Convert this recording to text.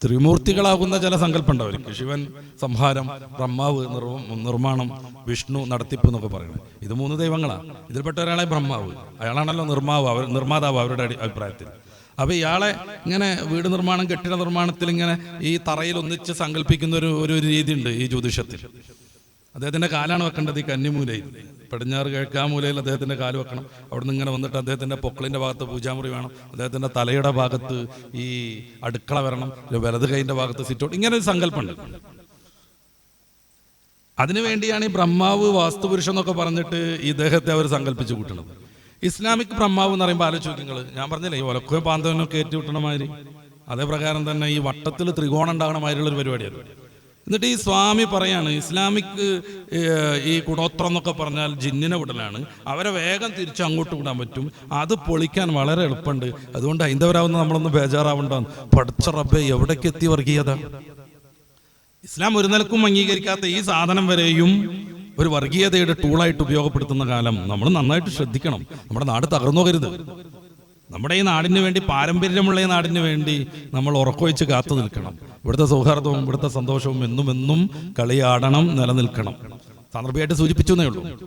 ത്രിമൂർത്തികളാകുന്ന ചില സങ്കല്പം ഉണ്ടാവും. ശിവൻ സംഹാരം, ബ്രഹ്മാവ് നിർമ്മാണം, വിഷ്ണു നടത്തിപ്പ് എന്നൊക്കെ പറയുന്നത്. ഇത് 3 ദൈവങ്ങളാണ്. ഇതിൽപ്പെട്ട ഒരാളെ ബ്രഹ്മാവ്, അയാളാണല്ലോ നിർമ്മാതാവ് അവരുടെ അഭിപ്രായത്തിൽ. അപ്പോൾ ഇയാളെ ഇങ്ങനെ വീട് നിർമ്മാണം, കെട്ടിട നിർമ്മാണത്തിൽ ഇങ്ങനെ ഈ തറയിൽ ഒന്നിച്ച് സങ്കല്പിക്കുന്ന ഒരു രീതിയുണ്ട് ഈ ജ്യോതിഷത്തിൽ. അദ്ദേഹത്തിൻ്റെ കാലാണ് വെക്കേണ്ടത് ഈ കന്നിമൂലയിൽ, പടിഞ്ഞാറ് കിഴക്കാമൂലയിൽ അദ്ദേഹത്തിൻ്റെ കാല് വെക്കണം. അവിടെ നിന്ന് ഇങ്ങനെ വന്നിട്ട് അദ്ദേഹത്തിൻ്റെ പൊക്കിളിൻ്റെ ഭാഗത്ത് പൂജാമുറി വേണം, അദ്ദേഹത്തിൻ്റെ തലയുടെ ഭാഗത്ത് ഈ അടുക്കള വരണം, വലത് കൈൻ്റെ ഭാഗത്ത് സിറ്റൗട്ട്, ഇങ്ങനെ ഒരു സങ്കല്പമുണ്ട്. അതിനുവേണ്ടിയാണ് ഈ ബ്രഹ്മാവ് വാസ്തുപുരുഷൻ എന്നൊക്കെ പറഞ്ഞിട്ട് ഈ ദേഹത്തെ അവർ സങ്കല്പിച്ച് കൂട്ടുന്നത്. ഇസ്ലാമിക് ബ്രഹ്മാവ് എന്ന് പറയുമ്പോൾ ആലോചിച്ച് നിങ്ങൾ, ഞാൻ പറഞ്ഞില്ലേ ഈ ഒലക്കോ പാന്തവനൊക്കെ ഏറ്റി വിട്ടണ മാതിരി, അതേ പ്രകാരം തന്നെ ഈ വട്ടത്തിൽ ത്രികോണം ഉണ്ടാകണ മാതിരിയുള്ളൊരു പരിപാടിയാണ്. എന്നിട്ട് ഈ സ്വാമി പറയാണ് ഇസ്ലാമിക് ഈ കുടോത്രം എന്നൊക്കെ പറഞ്ഞാൽ ജിന്നിനെ വിടലാണ്, അവരെ വേഗം തിരിച്ച് അങ്ങോട്ട് വിടാൻ പറ്റും, അത് പൊളിക്കാൻ വളരെ എളുപ്പമുണ്ട്, അതുകൊണ്ട് ഹൈന്ദവരാവുന്ന നമ്മളൊന്ന് ബേജാറാവണ്ടാന്ന്. പഠിച്ച റബ്ബേ, എവിടേക്ക് എത്തി വർഗീയത? ഇസ്ലാം ഒരു നിലക്കും അംഗീകരിക്കാത്ത ഈ സാധനം വരെയും ഒരു വർഗീയതയുടെ ടൂളായിട്ട് ഉപയോഗപ്പെടുത്തുന്ന കാലം നമ്മൾ നന്നായിട്ട് ശ്രദ്ധിക്കണം. നമ്മുടെ നാട് തകർന്നു പോകരുത്. നമ്മുടെ ഈ നാടിന് വേണ്ടി, പാരമ്പര്യമുള്ള ഈ നാടിന് വേണ്ടി നമ്മൾ ഉറക്കൊഴിച്ച് കാത്തു നിൽക്കണം. ഇവിടുത്തെ സൗഹാർദ്ദവും ഇവിടുത്തെ സന്തോഷവും എന്നും കളിയാടണം, നിലനിൽക്കണം. സാന്ദർഭികമായിട്ട് സൂചിപ്പിച്ചു എന്നേ ഉള്ളൂ.